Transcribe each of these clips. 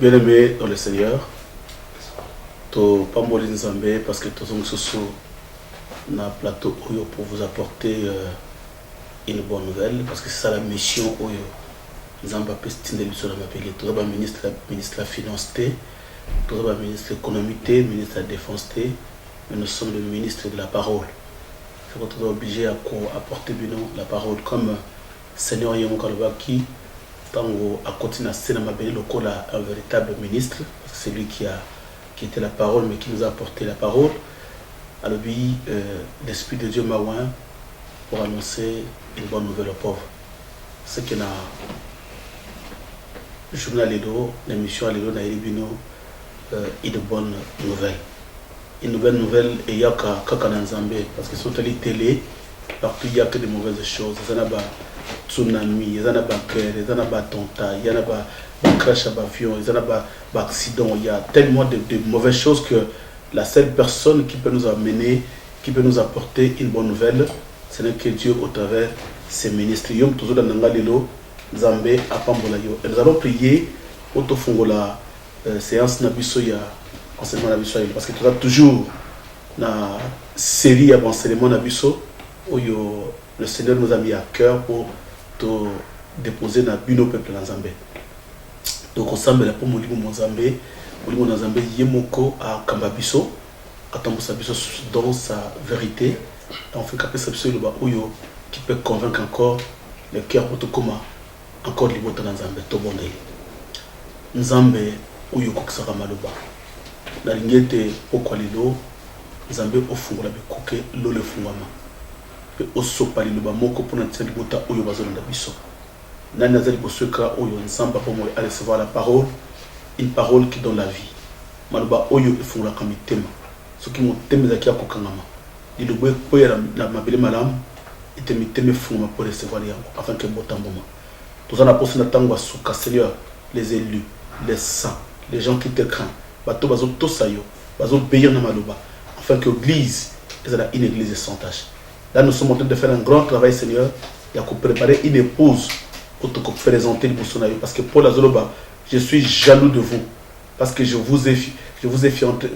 Bien-aimés dans le Seigneur, to Pamboli Nzambe parce que tous sommes na plateau Oyo pour vous apporter une bonne nouvelle parce que c'est ça la mission Oyo. Nzamba Pestine de l'Issola m'appelle tout d'abord ministre de la Finance, tout d'abord ministre de l'Économie, ministre de la Défense, mais nous sommes le ministre de la Parole. C'est qu'on est obligé à apporter la parole comme Seigneur Yamokalobaki. Tango à continuer à Sénamabé, un véritable ministre, parce que c'est lui qui était la parole, mais qui nous a apporté la parole. Alors lui, l'Esprit de Dieu m'a oint pour annoncer une bonne nouvelle aux pauvres. C'est qu'il y a un journal Edo, l'émission Edo, une bonne nouvelle. Une nouvelle nouvelle, et il y a qu'un Zambé, parce que sur la télé, partout il n'y a que des mauvaises choses. Tsunami, il y a des guerres, il y a des attentats, il y a des crash d'avion, il y a des accidents, il y a tellement de mauvaises choses que la seule personne qui peut nous amener, qui peut nous apporter une bonne nouvelle, ce n'est que Dieu au travers de ses ministres. Nous toujours dans Nangalilo, Zambé, à Pambolayo. Et nous allons prier au Tofungola séance Nabisoya, enseignement Nabisoya, parce que tu as toujours la série d'enseignement Nabiso où le Seigneur nous a mis à cœur pour te déposer dans le peuple en Zambé. Donc, ensemble, la pour Molimo Mozambé, Molimo Zambé, Yemoko à Kambabiso, à Tambosabiso dans sa vérité. On fait capter ce pseudo qui peut convaincre encore le cœur Otokoma, encore Libota dans Zambé, Tobonde. Nzambé, Uyo Koksara Maluba. La lignée pourquoi Lilo, Zambé au fond, la Bikouke, l'Ole Fungama. Osopali le bamoko pour notre libota oyo bazona da biso nani nazali bosoka oyo nzamba pour moi à recevoir la parole, une parole qui donne la vie maloba oyo efungula kamitema soki motema zaki akokangama lilobo koyera na mabele malamu ete mitema efunguma pour recevoir yango afin que botamboma tous en apôtre na tango asuka Seigneur, les élus, les saints, les gens qui te craignent bato bazo tosayo bazo obéir na maloba afin que l'église est une église sans tache. Là, nous sommes en train de faire un grand travail, Seigneur. Il y a qu'à préparer une épouse pour te présenter le Boussonayo. Parce que Paul Azoloba, je suis jaloux de vous. Parce que je vous ai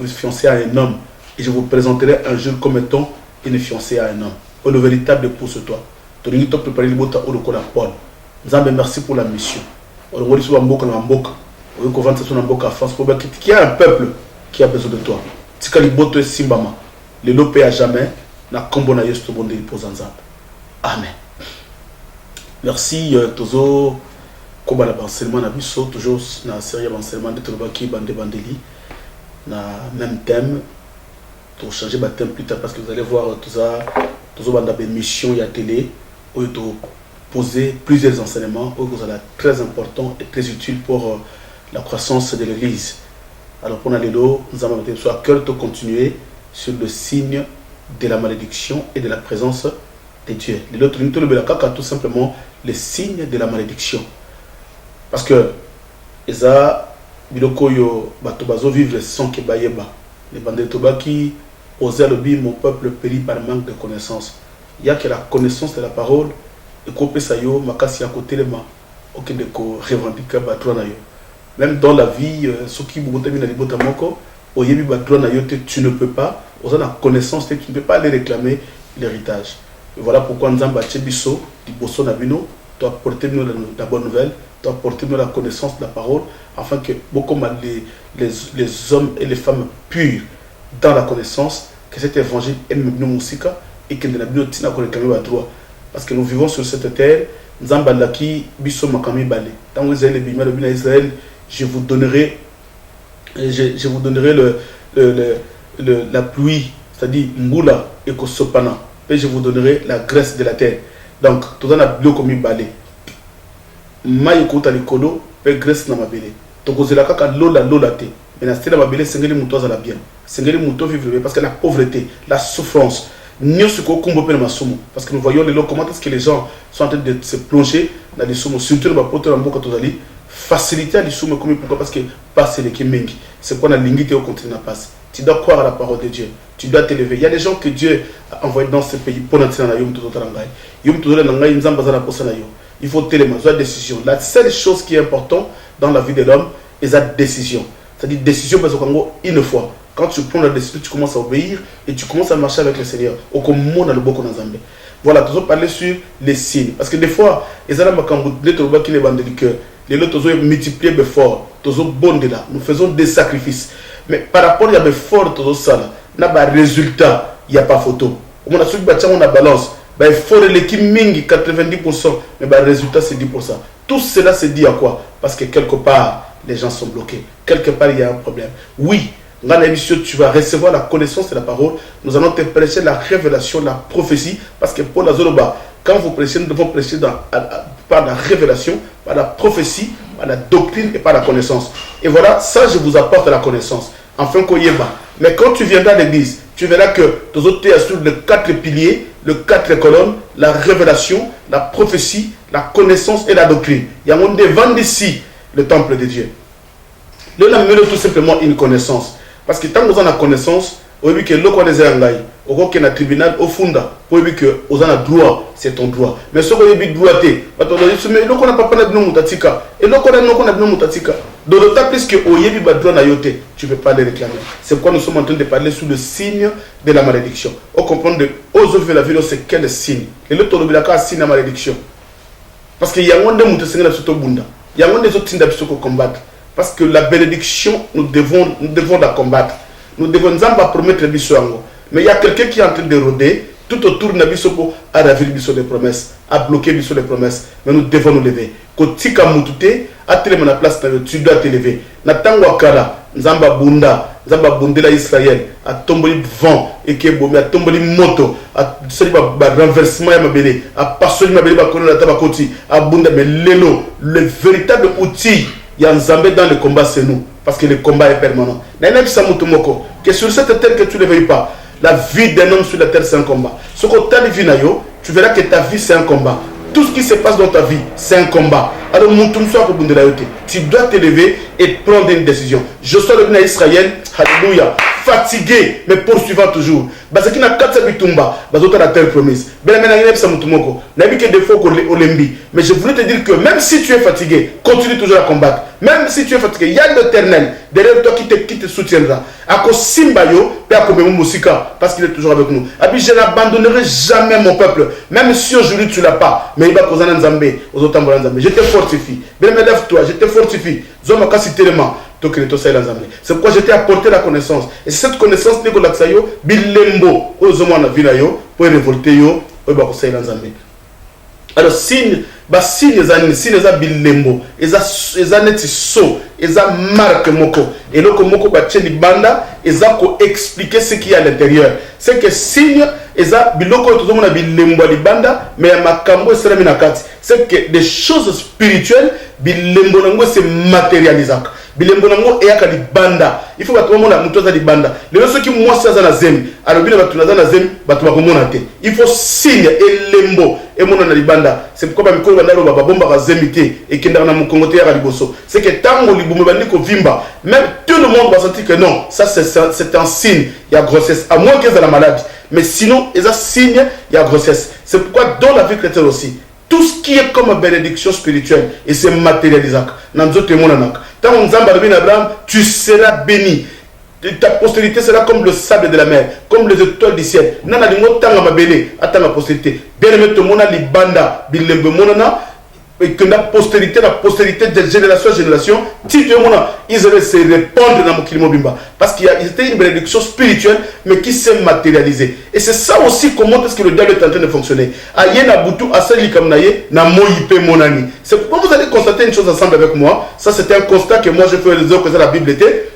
fiancé à un homme. Et je vous présenterai un jour comme étant une fiancée à un homme. Pour le véritable épouse, toi. Tu as préparé le Bota au Lokola Paul. Nzambe, merci pour la mission. On va dire que Mboka na Mboka. On va dire que Mboka France. Pour qu'il y a un peuple qui a besoin de toi. Si tu as le Boto et Simbama, le lopé à jamais. Amen. Merci Tozo Kobala Banselman Nabiso, toujours dans la série Banselman de Tolobaki Bandé Bandeli, dans le même thème, pour changer de thème plus tard parce que vous allez voir Tozo Banda mission à télé, où il poser plusieurs enseignements, où vous allez très important et très utile pour la croissance de l'église. Alors pour Nalélo, nous allons à cœur de continuer sur le signe de la malédiction et de la présence de Dieu. L'autre tout simplement les signes de la malédiction. Parce que Eza Bilokoyo Batobazo vivre sans que Bayeba. Les bandits Tobaki osaient le dire mon peuple périt par manque de connaissance. Il y a que la connaissance de la parole et qu'on peut sayo makasi à côté de moi. Aucun de ko revendiquer Batronayo. Même dans la vie, ceux qui vous montrent les botamoko, au Yebi Batronayo, tu ne peux pas. Aux la connaissance, tu ne peux pas aller réclamer l'héritage. Voilà pourquoi Nzamba Tchebiso, du Bosso Nabino, doit apporter la bonne nouvelle, doit apporter la connaissance de la parole, afin que beaucoup les hommes et les femmes purs dans la connaissance, que cet évangile est nous musika et que nous n'avons pas droit. Parce que nous vivons sur cette terre, Nzamba Laki, Bisso Makami Bale. Dans vous avez le Israël, je vous donnerai la pluie, c'est-à-dire Ngoula et Kosopana, et je vous donnerai la graisse de la terre. Donc, tout le monde a bleu comme une balai. Maïkouta likolo, et graisse na mabele. Donc, vous avez la lola te. Mais la stèle mabele, c'est ngeli moutoise à la bien. C'est ngeli mouto vivre parce que la pauvreté, la souffrance, n'y a ce qu'on combo pe masumo. Parce que nous voyons les lots, comment est-ce que les gens sont en train de se plonger dans les soumos. Surtout, le bapote en boka tozali. Faciliter les soumos comme pourquoi parce que passer les kemengi. C'est quoi la lignité au continent passe. Tu dois croire à la parole de Dieu. Tu dois t'élever. Il y a des gens que Dieu a envoyés dans ce pays pour entrer dans la Yom Tozotarangay. Yom Tozotarangay, il faut téléma, la décision. La seule chose qui est importante dans la vie de l'homme, et la décision. C'est-à-dire décision parce que une fois, quand tu prends la décision, tu commences à obéir et tu commences à marcher avec le Seigneur. Au commun dans le beaucoup dans Zambie. Voilà, tu as parlé sur les signes. Parce que des fois, les Arabes qui les bandent du cœur, les autres ont multiplié fort, ils ont bondé là. Nous faisons des sacrifices. Mais par rapport à l'effort, il y a un résultat, il n'y a pas photo. On a suivi la balance. Il faut l'équipe mingi 90%, mais le résultat c'est 10%. Tout cela se dit à quoi? Parce que quelque part, les gens sont bloqués. Quelque part, il y a un problème. Oui, dans l'émission, tu vas recevoir la connaissance de la parole. Nous allons te prêcher la révélation, la prophétie. Parce que pour la Zoloba, quand vous prêchez, nous devons prêcher par la révélation, par la prophétie, par la doctrine et par la connaissance. Et voilà, ça, je vous apporte la connaissance. Enfin, Koyeba. Mais quand tu viendras à l'église, tu verras que tes autres sur les 4 piliers, les 4 colonnes, la révélation, la prophétie, la connaissance et la doctrine. Il y a un devant ici le temple de Dieu. Là, on a tout simplement une connaissance. Parce que tant que vous avez la connaissance, vous avez que l'eau des angaïs, au cours d'un tribunal, au fond, vous avez que vous avez droit, c'est ton droit. Mais ce que vous avez droit, mais l'eau qu'on n'a pas parlé de nous, mutatika. Et l'eau qu'on a de nous, mutatika. D'autant plus que vous avez droit à yote, tu ne peux pas les réclamer. C'est pourquoi nous sommes en train de parler sous le signe de la malédiction. On comprend de oser la vie, c'est quel signe. Et l'autre, on a un signe de malédiction. Parce qu'il y a un monde qui est sur Bunda. Il y a des autres signes d'habitude qu'on combattre. Parce que la bénédiction, nous devons la combattre. Nous devons nous promettre les bisous. Mais il y a quelqu'un qui est en train de rôder tout autour de la bisou pour ravir les promesses, à bloquer les promesses. Mais nous devons nous lever. Quand tu as monté, à te lever la place, tu dois te lever. Natango akala, Nzamba Bunda, Nzamba Bundela Israël, à tomber vent, et qui est beau, à tomber moto, à renversement, à passer à Bunda, mais l'élo, le véritable outil. Il y a un Zambé dans le combat, c'est nous. Parce que le combat est permanent. Que sur cette terre que tu ne veuilles pas, la vie d'un homme sur la terre, c'est un combat. Ce que tu as vu, tu verras que ta vie, c'est un combat. Tout ce qui se passe dans ta vie, c'est un combat. Alors, tu dois te lever et prendre une décision. Je suis revenu à Israël, alléluia, fatigué, mais poursuivant toujours. Parce qu'il y a 4 bitumba, parce que la terre promise. Mais je voulais te dire que même si tu es fatigué, continue toujours à combattre. Même si tu es fatigué, il y a l'Éternel derrière toi qui te soutiendra. Parce qu'il est toujours avec nous. Et puis je n'abandonnerai jamais mon peuple. Même si aujourd'hui tu ne l'as pas. Mais il va causer un Zambé, aux autres Zambé. Je te fortifie. Lève-toi, je te fortifie. C'est pourquoi je t'ai apporté la connaissance. Et cette connaissance, c'est que bilembo, pour révolter, alors, signe les bilembo, les aneti so, les marque moko, et le moko batcheli banda, et ça expliquer ce qu'il y a à l'intérieur. C'est que signe, et ça biloko tout le monde a bilembo li banda, mais ma kambo sera minakati. C'est que des choses spirituelles, bilembo nango se matérialisent. Bilembo nango eyaka li banda. Il faut que tout le monde a mutoza li banda. Les gens qui moi ça na zemi, alors bien batuna na zemi, batuma komona te. Il faut signe et lembo et mona na li banda. C'est pourquoi ba mikolo banda lo ba bomba ka zemité et kenda na mukongote ya liboso. C'est que tango li bumu bandi ko vimba, même tout le monde va sentir que non, ça c'est un signe, il y a grossesse à moins qu'il y ait la maladie. Mais sinon, il y a signe, il y a grossesse. C'est pourquoi dans la vie chrétienne aussi, tout ce qui est comme bénédiction spirituelle et c'est matérialisable. Tu seras béni. Ta postérité sera comme le sable de la mer, comme les étoiles du ciel. Nana di ngotanga mabele, atanga postérité. Bien aimé to mona libanda, bilembe monana, et que la postérité de génération en génération, si tu es mona, ils allaient se répandre dans mon kilimo bimba. Parce qu'il y a une bénédiction spirituelle, mais qui s'est matérialisée. Et c'est ça aussi comment est-ce que le diable est en train de fonctionner. Ayena butu asali kamnaye na moyipe monani. C'est pourquoi vous allez constater une chose ensemble avec moi. Ça c'était un constat que moi j'ai fait les autres que la Bible était.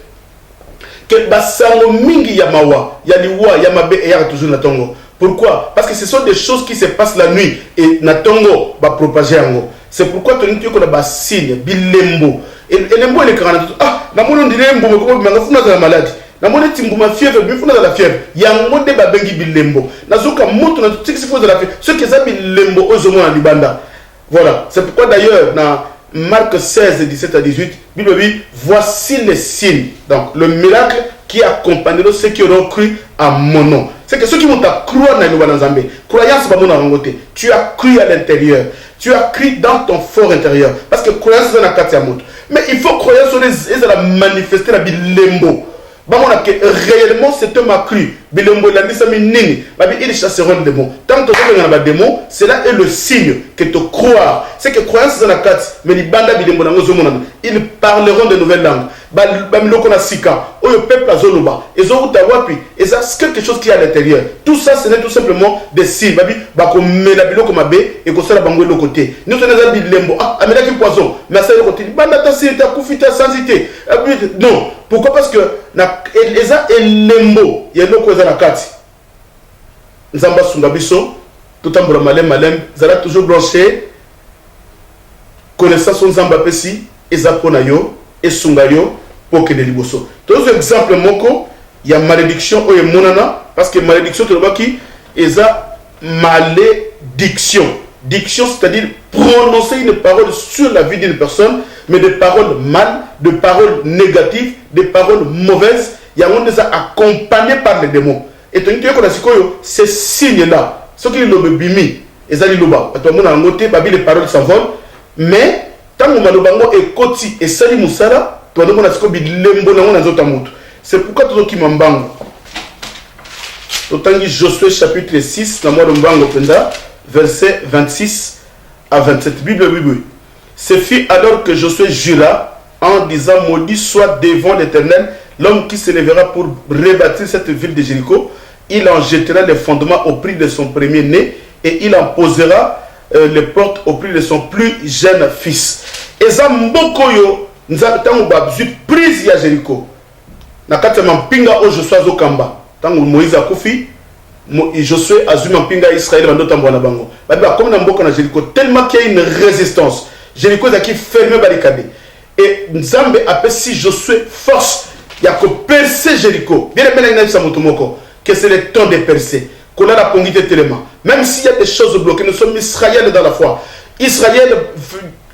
Que basango mingi yamawa, yaliwa, yamabe et yara toujours na tongo. Pourquoi? Parce que ce sont des choses qui se passent la nuit et na tongo va propager ango. C'est pourquoi tu dis qu'on a bas signe, bilembo. Et lembo est 40. Ah, na mono ndilembo, mais on a la maladie. Na mono timbuma fièvre, mais on a la fièvre. Yango de babengi bilembo. Na zoka moto na tout ce qui se fait de la fièvre. Ce qui est ça bilembo, aux hommes en libanda. Voilà. C'est pourquoi d'ailleurs, dans Marc 16, 17 à 18, Bible dit, voici les signes. Donc, le miracle qui accompagneront ceux qui auront cru à mon nom. C'est que ceux qui vont croire dans le Zambé, croyance pas mon rangoté. Tu as cru à l'intérieur. Tu as cru dans ton fort intérieur. Parce que croyance c'est dans la carte. Mais il faut croyance sur les manifester la bilembo. Réellement cet homme a cru. Bilembo l'a dit ça mais nini. Ils chasseront les démons. Tant que tu as des démons, cela est le signe que tu crois. C'est que croyance c'est dans la carte. Mais les bandes bilembo ils parleront de nouvelles langues. Le peuple a zoloba. Et c'est quelque chose qui est à l'intérieur. Tout ça, ce n'est tout simplement des signes. Et qu'on s'est de côté. Nous sommes des lembo. Ah, mais là qui poison. Mais ça, côté. Non. Pourquoi? Parce que les a lembo. Il y a une chose à la carte. Nzamba Sungabiso. Tout en malem malem. Zala toujours blanché. Connaissance Nzamba Pessi. Et Zaponayo. Et Sungayo. Pour que les liboso. Tous exemples moko, il y a malédiction ou monana parce que malédiction tu vois qui est malédiction. Diction c'est-à-dire prononcer une parole sur la vie d'une personne, mais des paroles mal, des paroles négatives, des paroles mauvaises. Il y a des accompagnés par les démons. Et tu vois que ces signes-là, ceux qui l'ont bimi, ils ont dit loba. Tout le monde a noté, les paroles s'envolent, mais tant que malobango est koti et sali musala. C'est pourquoi tout qui m'embango. Autant que Josué chapitre 6, verset 26 à 27. Bible. Ce fut alors que Josué jura en disant maudit soit devant l'Éternel l'homme qui se lèvera pour rebâtir cette ville de Jéricho. Il en jettera les fondements au prix de son premier-né et il en posera les portes au prix de son plus jeune fils. Et ça mbokoyo nous avons prise à Jéricho. Nakatama pinga o Josué Zokamba. Tango Moïse a koufi, Josué a zuma pinga Israël bando tambo na bango. Baba comme na mboka na Jéricho tellement qu'il y a une résistance. Jéricho a qui fermé barricade. Et Nzambe appelle si Josué force il y a que percer Jéricho. Bien bien na sa motomoko que c'est le temps de percer. Qu'on a la pongité tellement. Même s'il y a des choses bloquées, nous sommes Israël dans la foi. Israël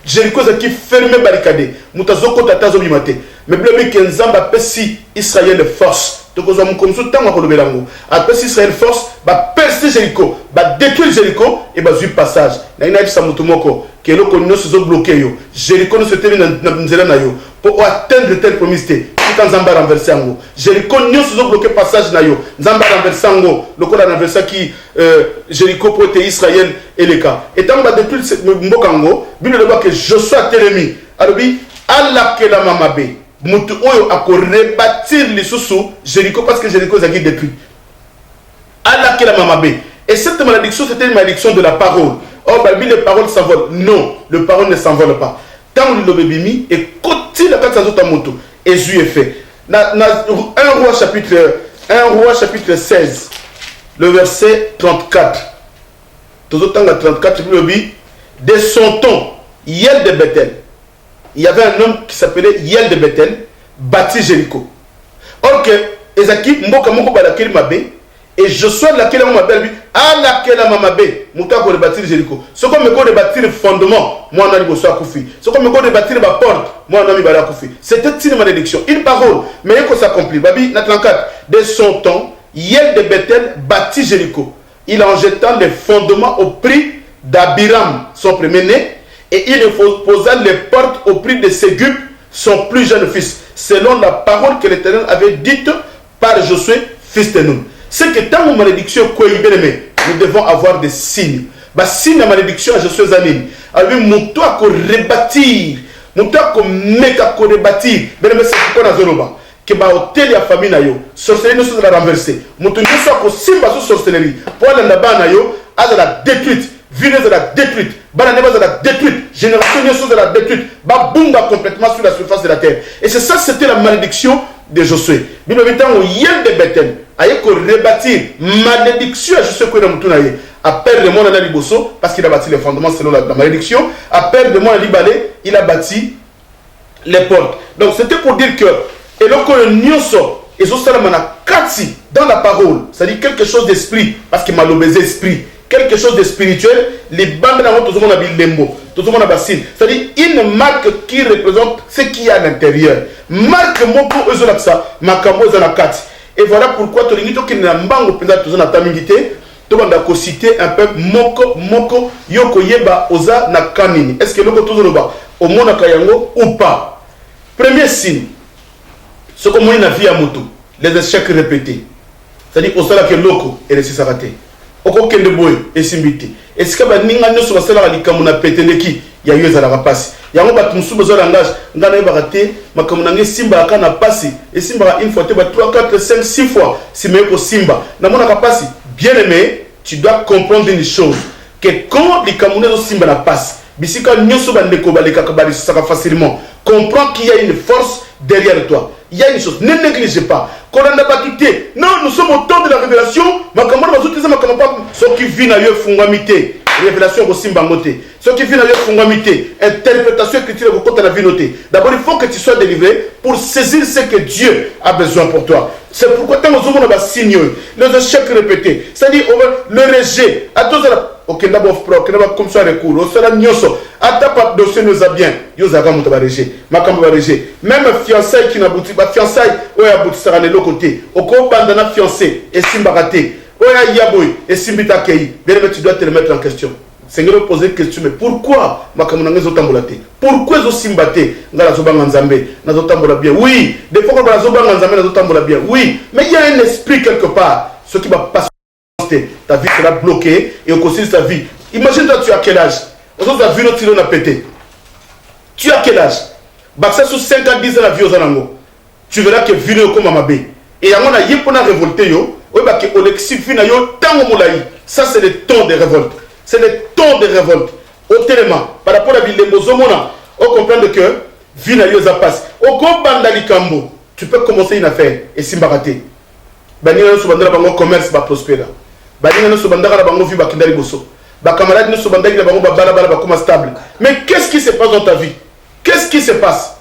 Jéricho qui fermé barricade. Mutazoko tatazo bimate. Mais bleu que Nzamba pesi Israël force. Donc on a comme ça tant qu'on le mélange. Après Israël force, ba percer Jéricho, ba détruire Jéricho et ba zuir passage. Na ina bisa mutumoko que le konyo se bloqué yo. Jéricho ne se termine na nzela na yo pour atteindre telle promesse. Quand Nzamba renverser ngo. Jéricho ne se bloqué passage na yo. Nzamba renverser ngo. Le ko renverser qui Jéricho pour Israël et les cas. Et tant ba détruire mbokango, Bible le voit que Josué Télémi. Alors oui, Allah que la mamabe. Mutu oyo a rebâtir les sous Jéricho parce que Jéricho a été détruit. Allah qui la mamabe. Et cette malédiction c'était une malédiction de la parole. Or les paroles s'envolent. Non, le parole ne s'envole pas. Tant le bébimi et côté la carte à moto. Et Jésus est fait. 1 roi chapitre 16, le verset 34. Tout autant à 34, de son temps, Yel de Bethel. Il y avait un homme qui s'appelait Yel de Bethel, bâti Jéricho. Or que Ezaki, Mboka Moko Balakiri Mabé, et Josué laquelle on m'appelle lui, à laquelle on m'appelle, Mouta pour rebâtir Jéricho. Ce qu'on me dit de bâtir le fondement, moi on a dit Bosso Koufi. Ce qu'on me dit de bâtir la porte, moi on a mis Bala Koufi. C'était une malédiction, une parole, mais il faut s'accomplir. Babi, Nathan 4, de son temps, Yel de Bethel bâtit Jéricho. Il en jetant les fondements au prix d'Abiram, son premier-né, et il posa les portes au prix de Ségub, son plus jeune fils, selon la parole que l'Éternel avait dite par Josué, fils de Nun. C'est que dans nos malédictions, nous devons avoir des signes. Bah, signe de malédiction à Josué Zanin. Alors, nous devons rebâtir, nous devons rebâtir. Mais c'est pourquoi nous avons que ba hôtel ya famille na yo, sorcellerie nous sera renversée. Nous devons simba sous sorcellerie. Pour aller là-bas na yo, à la détruite. Ville de la détruite, Bananeba de la détruite, génération de la détruite, Babunga complètement sur la surface de la terre. Et c'est ça, c'était la malédiction de Josué. Bible dit au Yel de Bethel, aïe ko rebâtir malédiction à Josué Koué Moutunaye. À perdre de moi dans Liboso, parce qu'il a bâti les fondements selon la malédiction. À perdre de moi dans Libalé, il a bâti les portes. Donc c'était pour dire que, et donc on nyoso, et Zosalamana Katsi dans la parole, c'est-à-dire quelque chose d'esprit, parce qu'il m'a l'obésé esprit. Quelque chose de spirituel, les bandes dans votre zone lembo. tout le monde a bassine. C'est-à-dire une marque qui représente ce qu'il y a à l'intérieur. Marque moko ezolaksa makambo ezolakati. Et voilà pourquoi tu as dit que Nambango Penda toujours na tamingité. Tu vas citer un peu moko yoko yeba oza na kanini. Est-ce que loko toujours ba au monde kayango ou pas? Premier signe. Ce que moi na vie à moto, les échecs répétés. C'est-à-dire au sala que loko et les sisarate. Oko kende boy et simbité. Est-ce que ba ninga nyoso basala likamuna peteneki ya yoza la rapasi. Yango ba tumusu bezo langage ngana yebakate makamuna nge simba kana pasi et simba une fois te ba 3 4 5 6 fois si me ko simba. Na mona kapasi bien aimé, tu dois comprendre une chose que quand les Camerounais sont simba la passe, bisika nyoso ba ndeko ba le kakabali saka facilement. Comprends qu'il y a une force derrière toi. Il y a une chose, ne négligez pas. Quand on n'a pas quitté, non, nous sommes au temps de la révélation. Ceux qui viennent à eux fondamité, révélation au Simbangote. Ceux qui viennent à eux fondamité, interprétation écriture au côté de la vie notée. D'abord, il faut que tu sois délivré pour saisir ce que Dieu a besoin pour toi. C'est pourquoi tant que nous avons signé les échecs répétés, c'est-à-dire le rejet, à tous ok d'abord pro que comme ça recours au cela nyoso atapa dossier nous a bien yoza gamu tabareje makambo bareje même fiançailles qui n'aboutit pas fiançailles ou aboutit sera de l'autre côté oko bandana fiancé et simbaraté oya yaboy et simbita kei bien mais tu dois te remettre en question. Seigneur poser une question mais pourquoi makambo nangezo tambolate pourquoi zo simbate ngala zo banga nzambe nazo tambola bien oui des fois quand zo banga nzambe nazo tambola bien oui mais il y a un esprit quelque part ce qui va passer. Ta vie sera bloquée et au cours de ta vie. Imagine toi, tu as quel âge? Aujourd'hui, ta vie, notre tiré, on a pété. Tu as quel âge? Baxa sous 5 ans, 10 ans, la vie aux anangos. Tu verras que vie est comme Amabé. Et à mon avis, pour la révolter, yo, au lexi, ça, c'est le temps de révolte. C'est le temps de révolte. Au télément, par rapport à la vie, les mozomona, on comprend que vie n'a pas passe. Au Gobandali Kambo, tu peux commencer une affaire et s'imbarrater. Banina no bandara bango commerce ba prospérer. Banina no bandara bango vie ba kindali bosso. Ba camarade no bandara bango ba bala ba comme stable. Mais qu'est-ce qui se passe dans ta vie? Qu'est-ce qui se passe?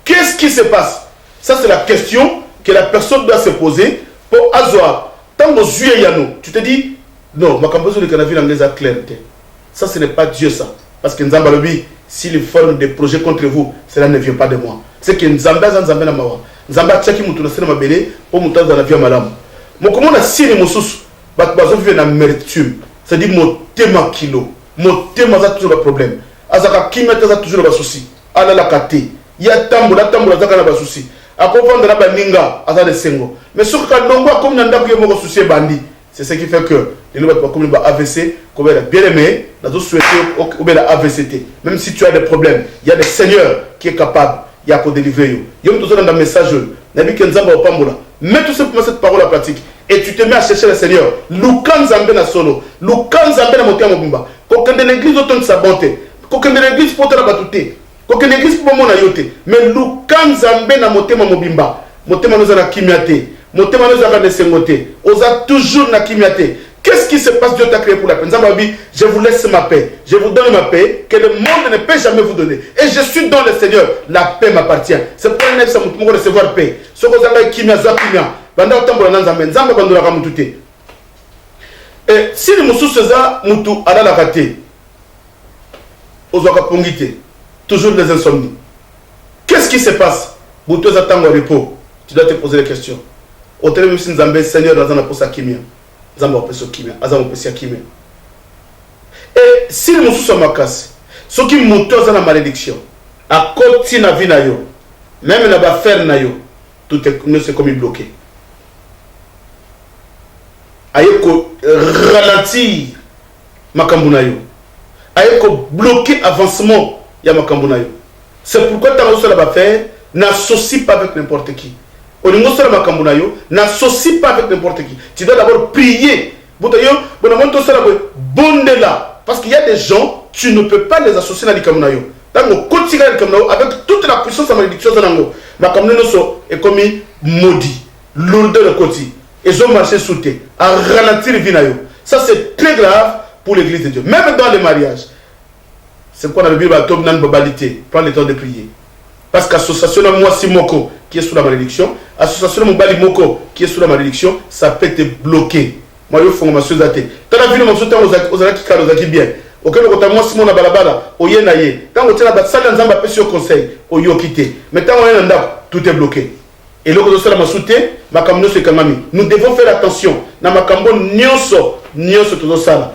Qu'est-ce qui se passe? Ça c'est la question que la personne doit se poser pour azwa. Tant que yeux yano, tu te dis non, ma cambozo de canavi l'anglais a clairité. Ça ce n'est pas Dieu ça parce que Nzamba lobi s'il forme des projets contre vous, cela ne vient pas de moi. C'est que Nzamba na mawa. Nzamba tchaki mutu na sena mabele pour mutu dans la vie malamu. Mokomo na sini mosusu bat bazo vivre na amertume. C'est-à-dire motema kilo, motema za toujours le problème. Azaka kimeta za toujours le souci. Ala la kate. Ya tambola zaka na ba souci. Akofanda na baninga asa de sengo. Mais sur ka ndongo comme na ndako yemo ko souci bandi. C'est ce qui fait que les gens comme le AVC, comme elle a bien aimé, nous avons souhaité ou bien la AVCT. Même si tu as des problèmes, il y a des seigneurs qui est capable. Il y a pour délivrer. Il y a un message. Mets tout simplement cette parole en pratique. Et tu te mets à chercher le Seigneur. Lukan Zambé na solo. Lukan Zambé na monté à Mobimba. Qu'aucun de l'église autant de sa bonté. Qu'aucun de l'église pour te la batouter. Qu'aucun de l'église pour mon ayote. Mais Lukan Zambé na monté à Mobimba. Monté à nous à kimiate. Monté à nous à la sengote. Osa toujours na kimiate. Qu'est-ce qui se passe? Dieu t'a créé pour la paix. Je vous laisse ma paix. Je vous donne ma paix que le monde ne peut jamais vous donner. Et je suis dans le Seigneur. La paix m'appartient. C'est pour un ça pour recevoir paix. Ce que vous avez qui m'a zakimia. Banda otambola nanzambe. Nzambe bandola kamutute. Et si le musu seza mutu ala la raté. Ozoka pongite. Toujours des insomnies. Qu'est-ce qui se passe? Bouto zatango repos. Tu dois te poser des questions. Au terme même si Nzambe Seigneur dans un aposa kimia. Et si le monsieur soit macasse, ce qui monte dans la malédiction, à côté de la vie, même la affaire, tout est comme bloqué. Ayeko ralentir Makambunayo. Ayeko bloquer avancement ya Makambunayo. C'est pourquoi tu as reçu la affaire, n'associe pas avec n'importe qui. N'associe pas avec n'importe qui. Tu dois d'abord prier. Parce qu'il y a des gens, tu ne peux pas les associer dans les Kamunayo. Avec toute la puissance de la malédiction, est comme maudit, lourdeur de côté. Ils ont marché sous terre, à ralentir le vinayo. Ça c'est très grave pour l'église de Dieu. Même dans les mariages. C'est quoi dans la Bible, prends le temps de prier. Parce qu'association à moi Simoko qui est sous la malédiction, association à Mobali Moko qui est sous la malédiction, ça peut te bloquer. Moi je fais ma chose à te. Tu as vu le morceau aux qui bien. auquel on a moins na balabala oye na ye tant que tu as ça dans un peu conseil oyo quitté mais tant on est tout est bloqué et le côté la masouté makamno se kamami nous devons faire attention na makambo nyonso tout ça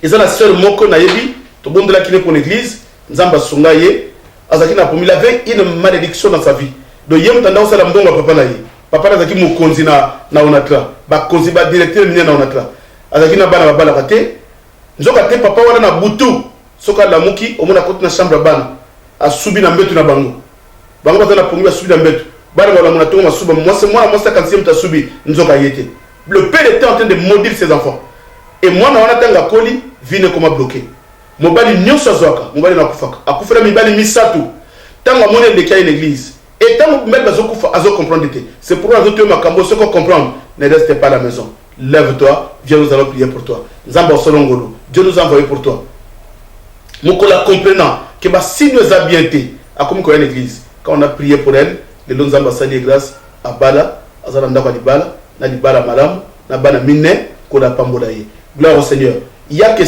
et ça la seule moko na yebi to bondela kile pour l'église nzamba sunga ye azaki na pomi il avait une malédiction dans sa vie donc yem tanda osala mbongo papa na ye papa azaki mokonzi na onatra ba konzi ba directeur mine na onatra azaki na bana babala kate nzoka te papa wana na butu soka lamuki omona koti na chambre bana asubi na mbetu na bango bazana pongi asubi na mbetu bana bala mona tonga masuba moi 50e tasubi nzoka yete le père était en train de maudire ses enfants et moi na wana tanga koli vine comme bloqué mobali nyonso azwaka mobali na kufaka akufela mibali misatu tanga mone de kia une église et tant que bazokufa azo comprendre c'est pourquoi azoto makambo ce qu'on comprendre ne reste pas à la maison. Lève-toi, viens, nous allons prier pour toi. Zamba Solongolo, Dieu nous a envoyé pour toi. Mokola comprenant que si nous a bien été, à comme une église, quand on a prié pour elle, les longs Zamba sali grâce à Bala, à Zalanda Bala, na Bala Malam, na Bana Mine, Kola Pambolaye. Gloire au Seigneur. Il y a que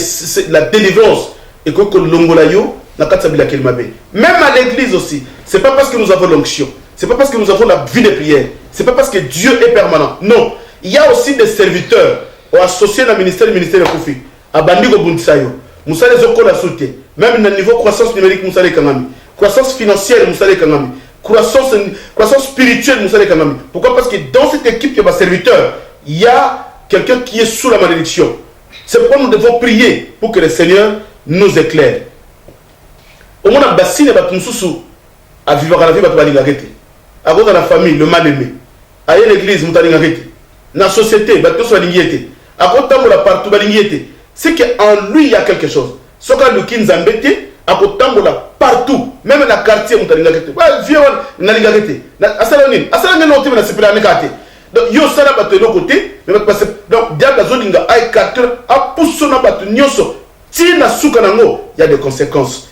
la délivrance et que l'ongolayo n'a qu'à s'habiller Kelmabe. Même à l'église aussi, c'est pas parce que nous avons l'onction, c'est pas parce que nous avons la vie de prière, c'est pas parce que Dieu est permanent. Non. Il y a aussi des serviteurs associés dans le ministère de Koufi. À Bandigo Buntisayo. Moussa les Okola Souté. Même au niveau croissance numérique, Moussa les Kangami. Croissance financière, Moussa les Kangami. Croissance spirituelle, Moussa les Kangami. Pourquoi? Parce que dans cette équipe qui est serviteur, il y a quelqu'un qui est sous la malédiction. C'est pourquoi nous devons prier pour que le Seigneur nous éclaire. Au moins, Bassine et Batumsousou, à vivre à la vie, Batubalingarete. À cause de la famille, le mal-aimé. À l'église, Moutalingarete. Dans la société, c'est qu'en lui il y a quelque chose. Ce que nous qui embêté, à côté partout, même dans le quartier, donc il y a des conséquences.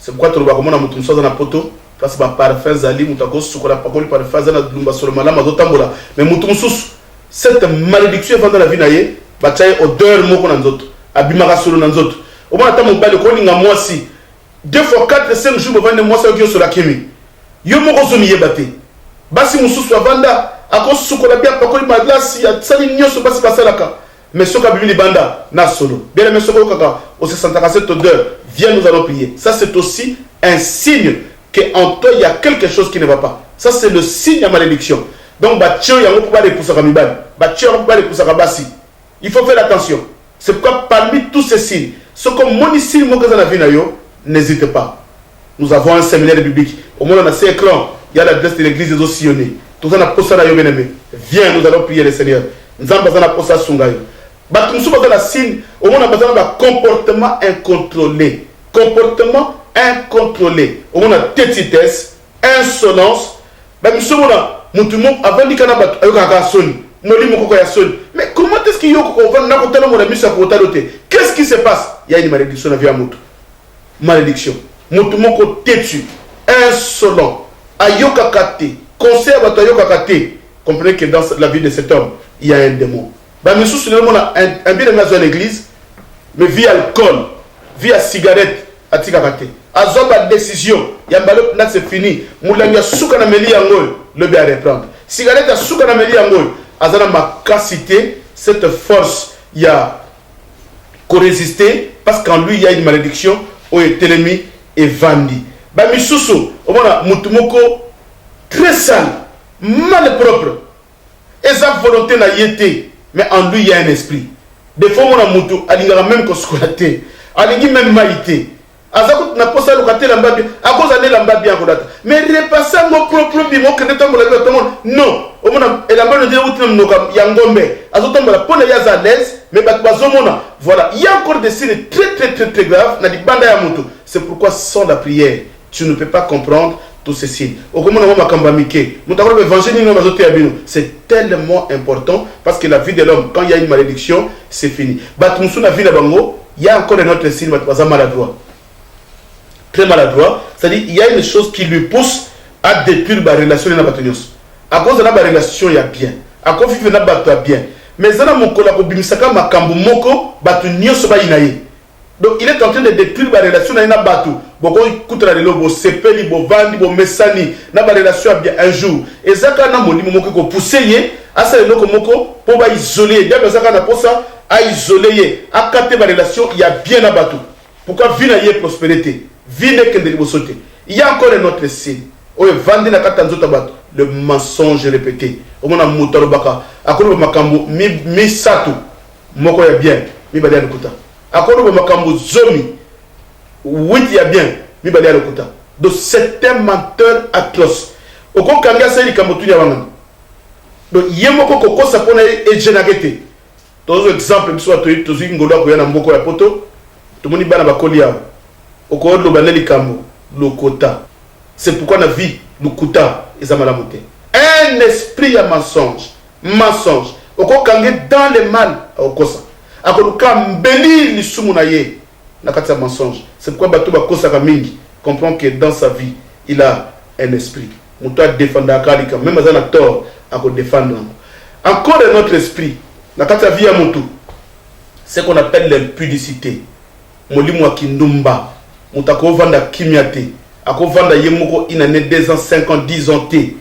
C'est pourquoi tu vois comment on a un poteau. Parce que parfum zali mutako sukola pakoli parfum zana dumba solomala mazotambola mais mutumsus cette malédiction est dans la vie naie bataille odeur moko na nzoto abimaka solo na nzoto au moins ta mobile ko linga mwasi 2 fois 4 5 jours bavande mwasi okyo sur la kimi yo moko zo miyebate basi mususu avanda ako sukola bien pakoli ma glace ya sali nyoso basi basalaka mais soka bibili banda na solo bien mais soko kaka au 67 odeur viens nous allons prier ça c'est aussi un signe qu'en toi il y a quelque chose qui ne va pas. Ça c'est le signe de malédiction. Donc il faut faire attention. C'est pourquoi parmi tous ces signes, ce que mon signe n'hésitez pas. Nous avons un séminaire biblique. Au moins on a ces écrans. Il y a l'adresse de l'église des Ossillonnés. Tout ça n'a pas ça. Viens, nous allons prier le Seigneur. Nous avons besoin de ça. Signe. Au moins on a besoin d'un comportement incontrôlé. Comportement incontrôlé. On a tétitesse, insolence. Mais comment est-ce qu'il y a qu'est-ce qui se passe? Il y a une malédiction dans la vie à Moutou. Malédiction. Moutou têtu, insolent, ayokakate, conseil à ayokakate. Comprenez que dans la vie de cet homme, il y a un démon. Un bien aimé à l'église, mais via alcool, via cigarette, à tikakate. Azoba décision, yambalo na c'est fini. Moulami ya souka na meli yango, le bien reprendre. Cigarette ya souka na meli yango, azana makasité, cette force ya ko résister parce qu'en lui il y a une malédiction, o etelemi et vandi. Ba misusu, omona mutumoko très sale, mal propre. Et sa volonté na yete, mais en lui il y a un esprit. Des fois mona mutu alingara même ko skolate, alingi même maïté. Azakut na posa lokate la mbabia à cause de la mbabia kodata mais repasser mon propre bimo que netambo la tout le monde non au monde et la mbabia de utina mnoka yangombe azotomba la pona ya à l'aise mais bazomona voilà il y a encore des signes très graves na di banda ya moto c'est pourquoi sans la prière tu ne peux pas comprendre tous ces signes au comment on va kambamike mutakoro évangile no bazote ya bino c'est tellement important parce que la vie de l'homme quand il y a une malédiction c'est fini batumsu na vie na bango il y a encore un autre signe baza maladroit très maladroit, c'est-à-dire il y a une chose qui lui pousse à détruire la relation de la bataille. À cause de la relation, il y a bien. À cause de la bataille, bien. mais zana mokola ko bimisaka makambo moko batu nyoso ba inaye. Donc il est en train de détruire la relation na batu. Boko kutala lelo bo sepeli bo vandi bo mesani na ba relation bien un jour. Et zaka na molimo moko ko pousser ye asa lelo moko po ba isoler. Dia zaka na posa a isoler ye, a capter la relation, il y a bien na batu. Pourquoi vina ye prospérité, vina kende libosote. Il y a encore un autre signe. O vandi na kata nzota batu, le mensonge répété. O mona mutaro baka, akolo makambo mi satu moko ya bien, mi bali alukuta. Akolo makambo zomi 8 ya bien, mi bali alukuta. Donc c'est un menteur atroce. Oko kanga seli kambotu ya wanga. Donc yemoko koko sapona e jenagete. Tous exemple biso tozi ngolo ko yana mboko ya poto. Tomoni bana bakoli ya. Oko lo baneli kambo lokota. C'est pourquoi la vie lukuta ezamala moté. Un esprit à mensonge, mensonge. Oko kangé dans le mal okosa. Akoluka mbeli lisumu na ye na kati ya mensonge. C'est pourquoi bato bakosa ka mingi comprend que dans sa vie il a un esprit. Muto a défendre akalika même azana tort à défendre. Encore un autre esprit. Na kati ya vie ya mutu. C'est qu'on appelle l'impudicité. Molimo akindumba. Mutako vanda kimiate. Ako vanda yemoko inane 2 ans, 5 ans, 10 ans té.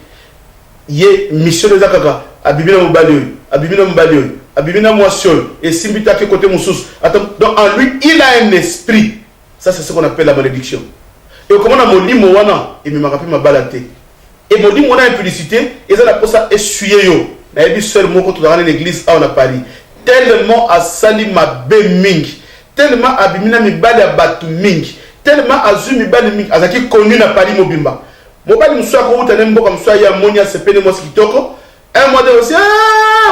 Ye mission de zakaka abibina mobali abibina mobali abibina moisson et simbita ke côté moussous. Donc en lui il a un esprit. Ça c'est ce qu'on appelle la malédiction. Et comment on a molimo wana et me marapi mabalate. Et molimo wana impudicité et ça la posa essuyer yo. Na yebi seul moko to dans l'église à on a Paris. Tellement a sali ma be mingi. Tellement abimina mibali ya batu mingi. Tellement azumi bali mingi azaki connu na Paris mobimba. Mobali mswa ko uta nembo comme ça ya monia sepene mo kitoko. Un mois de aussi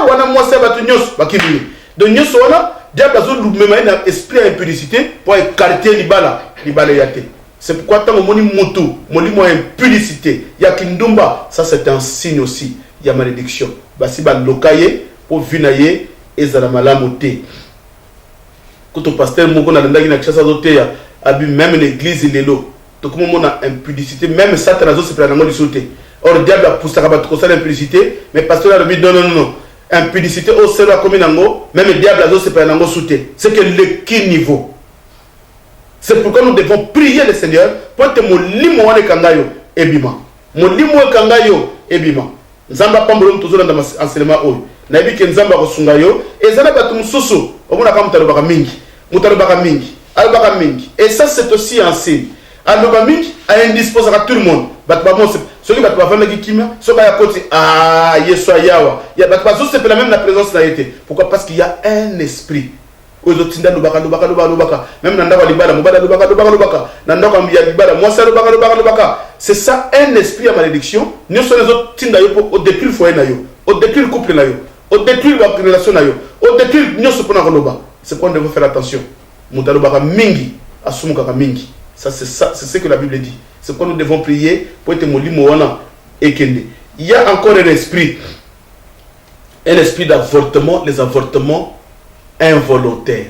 wana mo se batu nyos bakibili. Donc nyos wana diable azo lumema na esprit impudicité pour écarter libala yate. C'est pourquoi tant moni moto, molimo impudicité, ya kindumba, ça c'est un signe aussi, il y a malédiction. Basi ba lokaye pour vinaye ezala malamote. Quand on pasteur moko na ndaki na chasa zote ya abi même l'église lelo to comme on a impudicité même Satan azo se prendre ngoli sauter. Or diable a poussé ba to ça l'impudicité mais pasteur a dit non impudicité au sera comme nango même diable azo se prendre ngo sauter. C'est que le qui niveau. C'est pourquoi nous devons prier le Seigneur pour que mon limo wane kangayo ebima. Mon limo kangayo ebima. Nzamba pambolo mtozona na enseignement oyo. Na yebi ke nzamba ko sungayo ezana batu mususu omona ka mutalobaka mingi. Mutalobaka mingi. Alobaka mingi. Et ça c'est aussi un signe. Alobaka mingi a indisposé à tout le monde. Batu ba mose. Soki batu ba vanda ki kimia, soka ya koti yeso yawa. Ya batu ba zo se même la présence na été. Pourquoi? Parce qu'il y a un esprit. Même nandako libala mobala lobaka nandako ya libala mwasa lobaka. C'est ça un esprit à malédiction. Nous sommes les autres tinda yo au détruire foyer na yo, au détruire couple na yo, au détruire la relation na yo, au détruire nous sommes pour na. C'est qu'on devrait faire attention. Mutalobaka mingi asumukaka mingi. Ça c'est ce que la Bible dit. C'est quoi nous devons prier pour être molimo wana ekende. Il y a encore un esprit d'avortement, les avortements involontaires.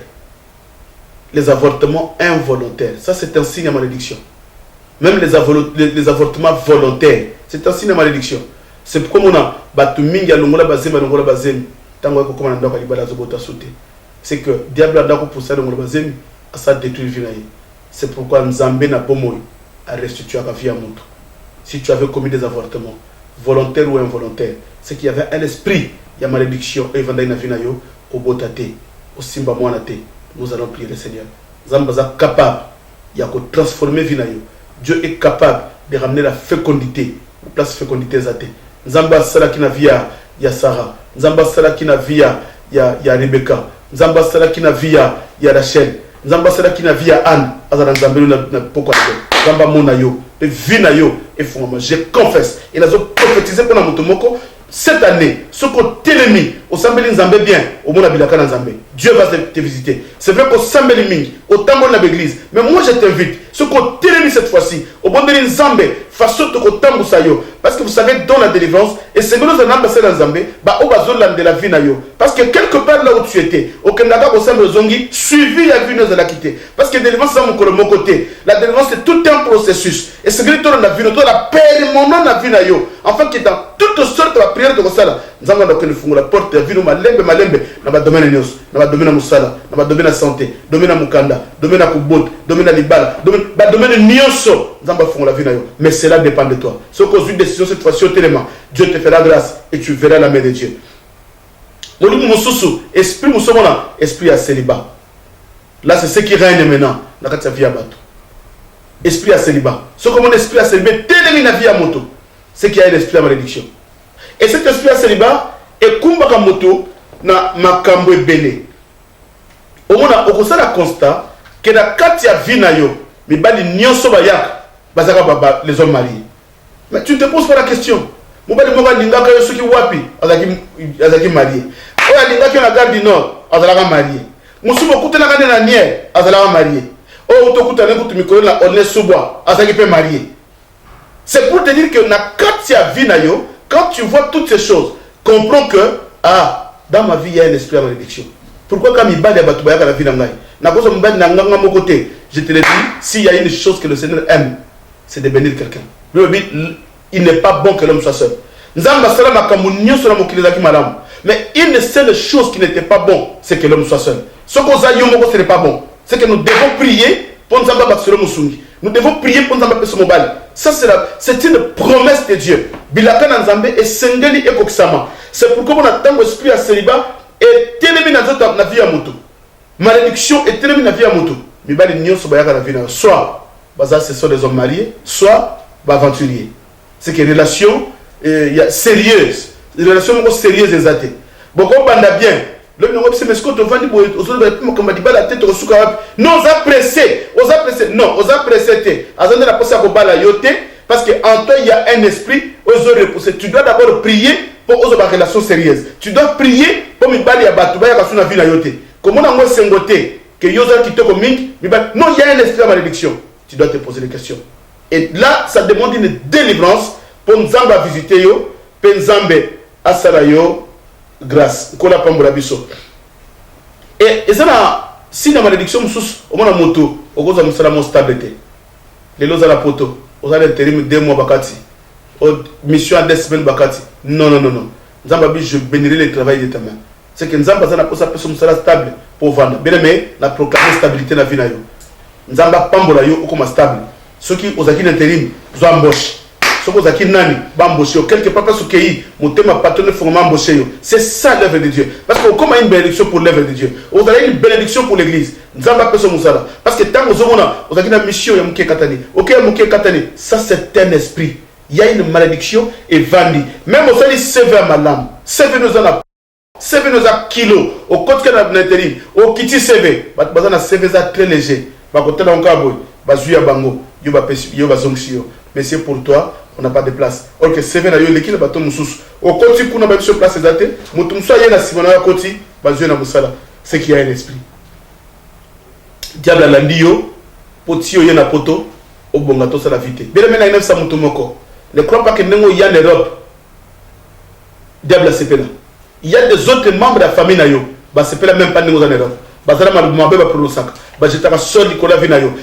Les avortements involontaires. Ça, c'est un signe de malédiction. Même les avortements volontaires, c'est un signe de malédiction. C'est pourquoi on a battu mingi longola bazem. Tango ko komana ndako libala zobota sauter. C'est que diable a ndako pour ça longola bazem à ça détruire vie. C'est pourquoi Nzambe na bomoy a restitué à vie à montre. Si tu avais commis des avortements volontaires ou involontaires, c'est qu'il y avait un esprit, il y a malédiction et vanda na vie na yo au botate. Simba mwanate, nous allons prier le Seigneur. Zambaza capable, il y a qu'à transformer vie na yo. Dieu est capable de ramener la fécondité, la place fécondité zate. Zamba sala qui na via ya Sarah, Zamba sala qui na via ya Rebecca, Zamba sala qui na via ya Rachel, Zamba sala qui na via Anne, azala Zambelu na poko na Zamba mona yo, de vie na yo et fondement. Je confesse, il a prophétisé pour la motomoko. Cette année, ce côté ennemi, au Sambeli Nzambé bien, au Mona Bilaka Nzambé, Dieu va te visiter. C'est vrai qu'au Sambeli Ming, au Tambo de l'église, mais moi je t'invite, ce côté ennemi cette fois-ci, au Bondeli Nzambé, façon de Tambo Sayo, parce que vous savez, dans la délivrance, et c'est que nous avons passé dans Nzambé, bah au Bazolan de la vie nayo, parce que quelque part là où tu étais, au Canada, au Sambeli Zongi, suivi la vie de la quitter, parce que la délivrance c'est mon côté, la délivrance c'est tout un processus, et c'est que nous avons la vie, nous avons la permanence la vie nayo, enfin qui est dans tout toutes sortes de prières de ça. Nous avons donc la porte de vie, malembe, dans le domaine de Nios, dans le domaine de Moussala, dans le domaine de la santé, domaine de Mukanda, domaine de Kubot, domaine de Libala, domaine de Nioso. Nous avons la vie. Mais cela dépend de toi. Ce qu'on a une décision cette fois-ci au télément, Dieu te fera grâce et tu verras la main de Dieu. Esprit esprit à célibat. Là, c'est ce qui règne maintenant dans la vie à bateau. Esprit à célibat. Ce que mon esprit à célibat, télémine la vie à moto. C'est qu'il y a un esprit à malédiction. Et cet esprit à célibat est comme un moto na makambo ebele. Au moins, on a le constat que dans la vie na yo, mais bali nyonso bayak, bazaka baba les hommes mariés. Mais tu ne te poses pas la question. Mon bali moka linga ka yo soki wapi, azaki marié. Oya linga ki na gare du Nord, azalaka marié. Musumo kutana kana na nier, azalaka marié. Oh, otokutana kutu mikolo na Ornès Soubois, azaki pe marié. C'est pour te dire que quand tu vois toutes ces choses, comprends que dans ma vie il y a un esprit à malédiction. Pourquoi quand il bat des bateaux, la vie je te le dis, s'il y a une chose que le Seigneur aime, c'est de bénir quelqu'un. Il n'est pas bon que l'homme soit seul. Mais une seule chose qui n'était pas bon, c'est que l'homme soit seul. Ce ce n'est pas bon. C'est que nous devons prier pour nous abattre nous devons prier pour nous abattre ce mobile. Ça, c'est une promesse de Dieu. Bilaka Nzambe et Sengeli et Koksama. C'est pourquoi on attend l'esprit à célibat et télémi na vie à moto. Malédiction et télémi na vie à moto. Mibali nyo so bayaka na vie na. Soit, ce sont des hommes mariés, soit aventuriers. C'est que relation sérieuse. Des relations sérieuses et athées. Bon, on banda bien. L'homme n'a pas dit, mais ce qu'on te vend, la tête au soukara. Non, on a pressé. Non, on a pressé. On a passé à la yote. Parce qu'en toi, il y a un esprit. Tu dois d'abord prier pour avoir une relation sérieuse. Tu dois prier pour me balayer à Batouba et à la vie à yote. Comment on a sengoté que Yosa qui te communique. Non, il y a un esprit à malédiction. Tu dois te poser des questions. Et là, ça demande une délivrance pour Nzamba visiter yo, pour Nzambe asarayo. Grâce, qu'on a pas biso. Et ça, si la malédiction, on a moto, on a une stabilité. Les lois à la poto, on a l'intérim 2 mois bakati, mission à 2 semaines bakati. Non. Nzambabi, je bénirai le travail de ta main. C'est que Nzamba a posé une personne stable pour vendre. Bien aimé, la proclamation stabilité dans la vie. Nzamba pambola yo comme stable. Ceux qui ont acquis l'intérim, ils ont embauché. Quelque part, parce que c'est ça l'œuvre de Dieu. Parce qu'on a une bénédiction pour l'œuvre de Dieu. On a une bénédiction pour l'église. Parce que tant qu'on a une mission, ça c'est un esprit. Il y a une malédiction et vendue. Même on a dit CV à ma lame. CV nous en a. CV nous a kilos. Au côté de l'intérim. Au kiti CV. On a CV très léger. Mais c'est pour toi. On n'a pas de place. Or que c'est vrai, l'équipe va tomber sous. Au côté, qu'on a même sur place exacte. Mutumsa yena simona côté, basé na musala. C'est qu'il y a un esprit. Diable la ndio, potio yena poto, au bongato ça la vité. Bien maintenant il sa mutumoko. Ne crois pas que nengo y a en Europe. Diable c'est là. Il y a des autres membres de la famille na yo. Bah c'est pas même pas nengo en Europe.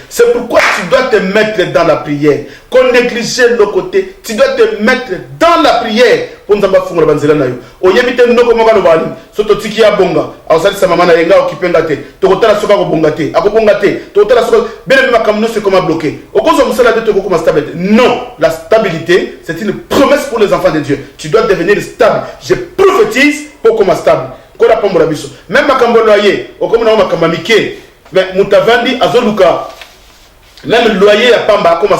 C'est pourquoi tu dois te mettre dans la prière. Qu'on néglige le côté, tu dois te mettre dans la prière. Pour nous avoir fait la banzela na yo. Oyebite ndoko moka no bali. Soto tiki ya bonga. Awsali sa mama na yenga okipengate. Tokotala soka ko bongate. Akobongate. Tokotala soka bele makamno c'est comment bloquer. Okozo musala de toko comme stabilité. Non, la stabilité, c'est une promesse pour les enfants de Dieu. Tu dois devenir stable. Je prophétise pour comme stable. Même makambo loyer, comme on a makambo mike, mais mutavandi azoluka. Même le loyer à Pamba comme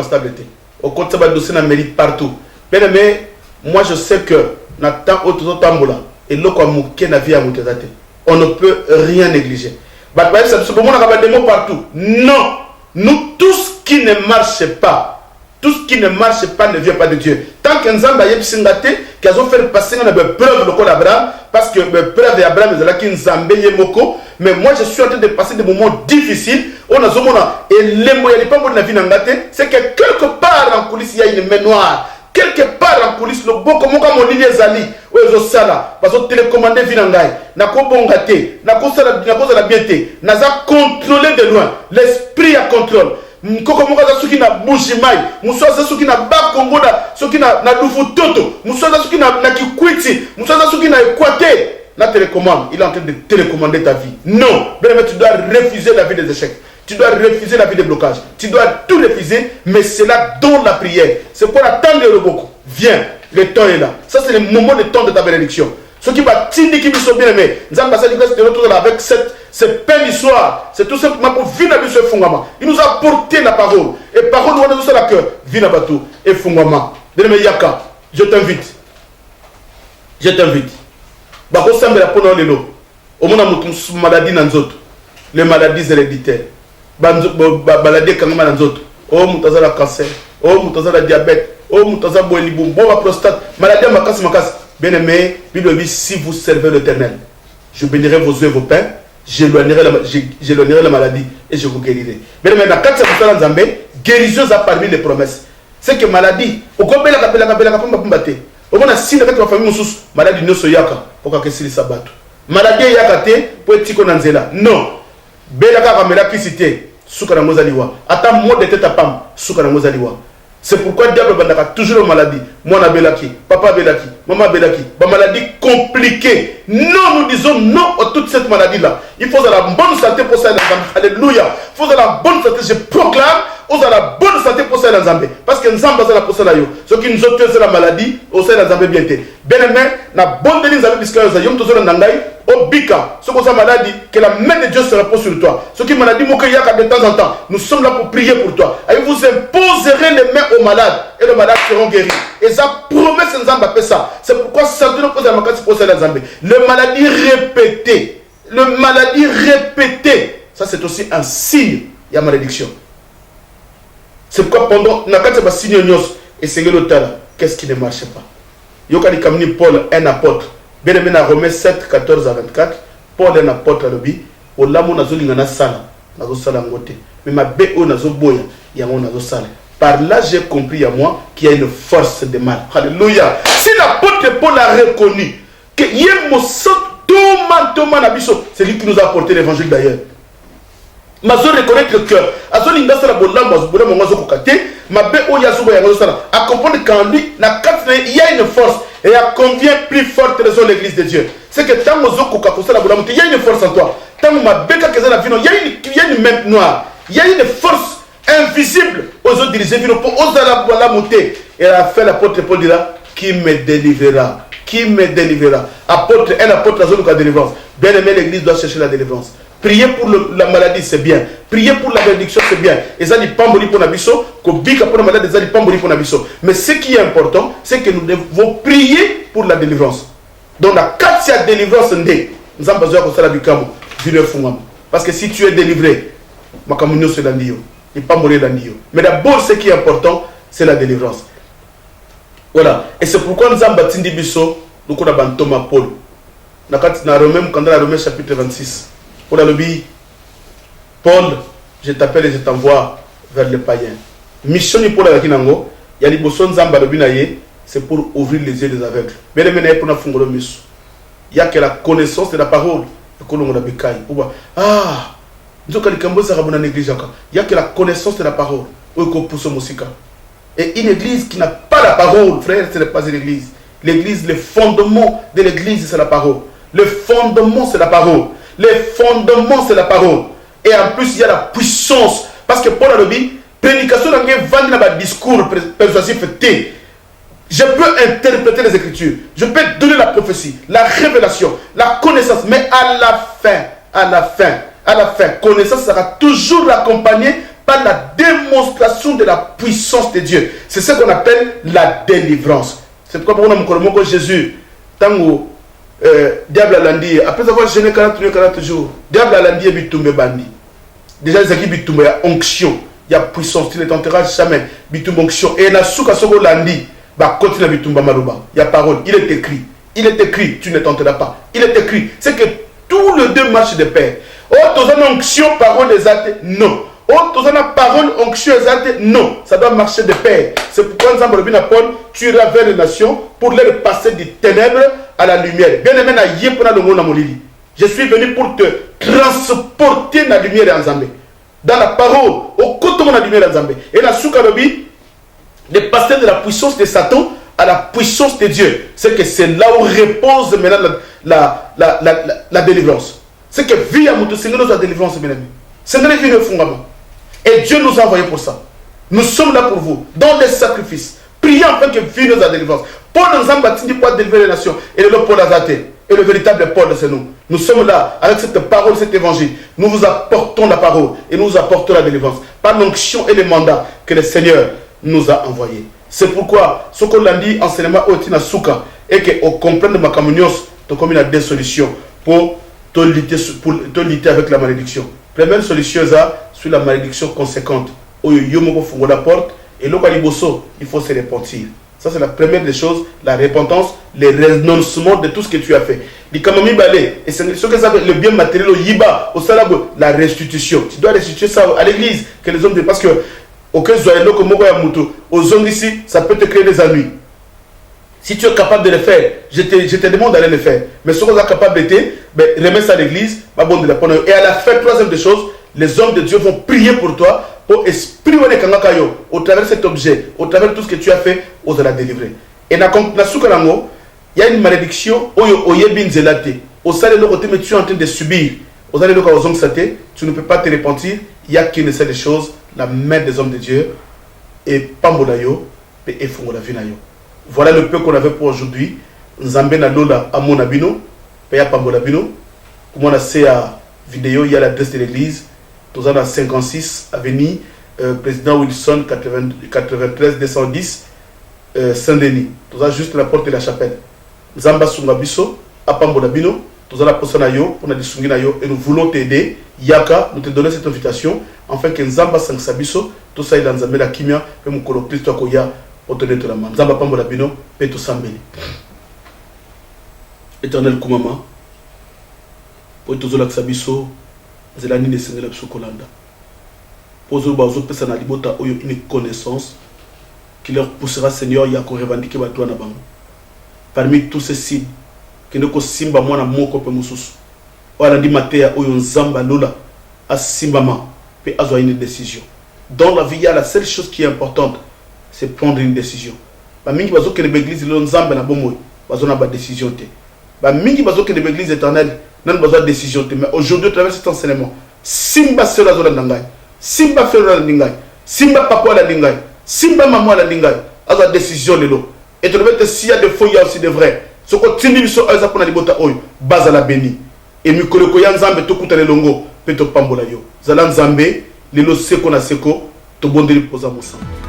stabilité. Au côté de dossier na mérite partout. Bien mais moi je sais que n'attend autre tambola et l'oko muke na vie à mutazate. On ne peut rien négliger. Bah ça c'est pour moi on a des mots partout. Non, nous tout ce qui ne marche pas. Tout ce qui ne marche pas ne vient pas de Dieu. Tant qu'un Nzamba yeb singate, qu'ils ont fait passer une preuve le col d'Abraham, parce que la preuve d'Abraham est là qui Nzambe yemoko. Mais moi je suis en train de passer des moments difficiles. On a zomona et les moyens pas bon la vie n'angate, c'est que quelque part en coulisses il y a une main noire. Quelque part en coulisses le bon comme mon Olivier Zali, ou les sala, parce que télécommandé vinangai, n'a ko bongate, n'a ko la bienté, n'a pas contrôlé de loin. L'esprit a contrôle. Koko moko za soki na Bushimai, musoza soki na Bakongoda, soki na Lufutoto, musoza soki na Kikwiti, musoza soki na Équateur. La télécommande, il est en train de télécommander ta vie. Non, bien, tu dois refuser la vie des échecs. Tu dois refuser la vie des blocages. Tu dois tout refuser, mais c'est là dans la prière. C'est pour attendre le beaucoup. Viens, le temps est là. Ça, c'est le moment, le temps de ta bénédiction. Ce qui va t'indiquer qu'ils sont bien aimés. Nous avons passé de retour avec cette peine d'histoire. C'est tout simplement pour vivre la vie sur Fungama. Il nous a porté la parole. Et parole, nous avons la cœur. Vina Batou et Fungama. Bien-aimé Yaka, je t'invite. Je t'invite. Bako sambela pona lelo omona mutu maladie na nzoto les maladies héréditaires maladie kangama na nzoto o mutu azala cancer o mutu azala diabète o mutu azala boelibu boba prostate maladie makasi bien aimé Bible dit si vous servez l'Éternel je bénirai vos œufs et vos pains j'éloignerai la maladie et je vous guérirai bien aimé na kati ya nzambe guérison za parmi les promesses c'est que maladie okobela kapela pamba te omona si na kati ya famille mususu maladie nyonso yaka pour que c'est sabato maladie yakate pour etiko na nzela non bela kaka mela kisite suka na mozaliwa ata mode tête à pam suka na mozaliwa c'est pourquoi diable bandaka toujours maladie moi na belaki papa belaki maman belaki ba maladie compliquée non nous disons non à toute cette maladie là il faut de la bonne santé pour ça alléluia il faut de la bonne santé je proclame aux à la bonne santé pour ça dans Zambé parce que Nzamba c'est la pour ça là yo ce qui nous ôte c'est la maladie au sein dans Zambé bien été bien aimé na bonne délice Zambé puisque ça yom toujours dans Nangai au bika ce que ça maladie que la main de Dieu se repose sur toi ce qui maladie mokéya de temps en temps nous sommes là pour prier pour toi et vous imposerez les mains aux malades et les malades seront guéris et ça promesse Nzamba fait ça c'est pourquoi ça nous pose la makati pour ça dans Zambé le maladie répétée ça c'est aussi un signe il y a malédiction. C'est pourquoi pendant Nakata signe Nyos et Sengelotala, qu'est-ce qui ne marchait pas? Yokani Kamni Paul, un apôtre. Bien aimé dans Romains 7, 14 à 24. Paul est un apôtre à l'obi. Au lamo nazoli ngana sala. Nazo sala ngote. Mais ma béo nazo boya. Yango nazo sala. Par là j'ai compris à moi qu'il y a une force de mal. Alléluia. Si l'apôtre Paul a reconnu que Yemoso Thomas Nabiso, c'est lui qui nous a apporté l'évangile d'ailleurs. Mazo reconnaître le cœur. Azo linda sala bolambo azubola mongozo kokate. Ma be oyazubo yango sala. À comprendre qu'en lui, il y a une force et à combien plus forte raison l'église de Dieu. C'est que tant mozo kokakosa la bolambo, il y a une force en toi. Tant ma beka keza la vino, il y a une main noire. Il y a une force invisible aux autres dirigeants vino pour oser la monter. Et elle a fait l'apôtre Paul dira qui me délivrera. Qui me délivrera. Apôtre, un apôtre à zone de délivrance. Bien aimé, l'église doit chercher la délivrance. Prier pour la maladie, c'est bien. Prier pour la bénédiction, c'est bien. Et ça, il pas mourir pour Nabiso. Kobika pour la maladie, ça, il pas mourir pour Nabiso. Mais ce qui est important, c'est que nous devons prier pour la délivrance. Donc, la 4e délivrance, nous avons besoin de ça, parce que si tu es délivré, Makamunyo, c'est l'andio. Il pas mourir l'andio. Mais d'abord, ce qui est important, c'est la délivrance. Voilà. Et c'est pourquoi nous avons bâti Biso, nous avons Thomas Paul. Dans Romains chapitre 26. Pour le lobby, Paul, je t'appelle et je t'envoie vers les païens. Mission pour la Kinango, il y a des bossons Zamba c'est pour ouvrir les yeux des aveugles. Mais les ménage pour la fungolo misu. Il y a que la connaissance de la parole. Ah, il y a que la connaissance de la parole. Et une église qui n'a pas la parole, frère, ce n'est pas une église. L'église, le fondement de l'église, c'est la parole. Le fondement, c'est la parole. Les fondements, c'est la parole. Et en plus, il y a la puissance. Parce que Paul a dit, prédication dans un discours persuasif. Je peux interpréter les Écritures. Je peux donner la prophétie, la révélation, la connaissance. Mais à la fin, connaissance sera toujours accompagnée par la démonstration de la puissance de Dieu. C'est ce qu'on appelle la délivrance. C'est pourquoi on a Jésus, tango. Diable a lundi, après avoir gêné 40 jours, diable a lundi et bitumbe bandi. Déjà, les équipes bitumbe, il y a onction, il y a puissance, il ne tentera jamais. Bitumbe onction. Et la souka soko lundi, bah continue à bitumba maruba. Il y a parole, il est écrit, tu ne tenteras pas. Il est écrit, c'est que tous les deux marchent de pair. Oh, tu as onction, parole des actes, non. Oh, tu as parole, onction, des actes, non. Ça doit marcher de pair. C'est pourquoi nous avons dit à Paul, tu iras vers les nations pour les passer des ténèbres à la lumière. Bien aimé, je suis venu pour te transporter dans la lumière en Zambé. dans la parole, au côté de la lumière Nzambe. Et la Soukalobi, de passer de la puissance de Satan à la puissance de Dieu. C'est que c'est là où repose maintenant la délivrance. C'est que via Moutou, c'est la délivrance, mes amis. C'est la vie de fondament. Et Dieu nous a envoyé pour ça. Nous sommes là pour vous, dans les sacrifices. Priez afin que vienne la délivrance. Paul nous a bâti pour délivrer les nations. Et le Paul Azaté. Et le véritable Paul, c'est nous. Nous sommes là, avec cette parole, cet évangile. Nous vous apportons la parole et nous apportons la délivrance. Par l'onction et les mandats que le Seigneur nous a envoyés. C'est pourquoi, ce qu'on a dit, enseignement au Tina Souka, et qu'on comprenne ma communion, comme il y a des solutions pour te lutter avec la malédiction. Première solution, c'est la malédiction conséquente. Où il faut la porte et il faut se repentir. Ça, c'est la première des choses, la repentance, le renoncement de tout ce que tu as fait. Et c'est ce que ça veut le bien matériel, la restitution. Tu dois restituer ça à l'église, que les hommes, parce que aucun zoyelo comme aux hommes ici, ça peut te créer des ennuis. Si tu es capable de le faire, je te demande d'aller le faire. Mais si tu es capable de remets ça à l'église, et à la fin, troisième des choses, les hommes de Dieu vont prier pour toi, pour exprimer au travers de cet objet, au travers de tout ce que tu as fait, on va la délivrer. Et il y a une malédiction, au sein de l'autre, mais tu es en train de subir. Tu ne peux pas te repentir, il n'y a qu'une seule chose, la main des hommes de Dieu, et Pambolayo, et Fongolavinayo. Voilà le peu qu'on avait pour aujourd'hui. Nzambe na lola à mon abino, Paya Pambolabino. Comme on a fait à vidéo, il y a l'adresse de l'église. Tous en 56 avenue Président Wilson 93 210 Saint-Denis. Tous en juste la porte de la chapelle. Nzamba Sungabiso à Pambolabino. Tous en la poste nayo, on a dit Sunginayo et nous voulons t'aider. Yaka, nous te donner cette invitation afin que Nzamba Sangsabiso, tout ça est dans Nzambe la Kimia, et mon colo Christo Akoya. Nzamba Pambola Bino, Peto Sambeli. Éternel Koumama, pour tous les Sabiso, Zelani ne Sénégal Sokolanda. Pour eux, Bazo Pesana Libota, une connaissance qui leur poussera, Seigneur, Yako revendiquer Batouana Bango. Parmi tous ces signes, qui ne ko Simba Mwana Moko Pemusus, ou à la Dimatea, ou Nzamba Lola, à Simbama, puis à une décision. Dans la vie, il y a la seule chose qui est importante. C'est prendre une décision. Mingi bazo que l'église le nzambe na bomoy, bazo na ba décision té. Mingi bazo que l'église éternelle, nan bazo décision té. Mais aujourd'hui, à travers cet enseignement, Simba sera dans la ngai, Simba fera la ngai, Simba papa la ngai, Simba maman la ngai, aza décision lelo. Et tu le mets s'il y a des faux, il y a aussi des vrais. Ce que tu dis sur eux, pour la libota oy, base la béni. Et mi koleko ya nzambe to kutane longo, peto pambola yo. Zala nzambe, lelo seko na seko, to bondeli posa mosamba.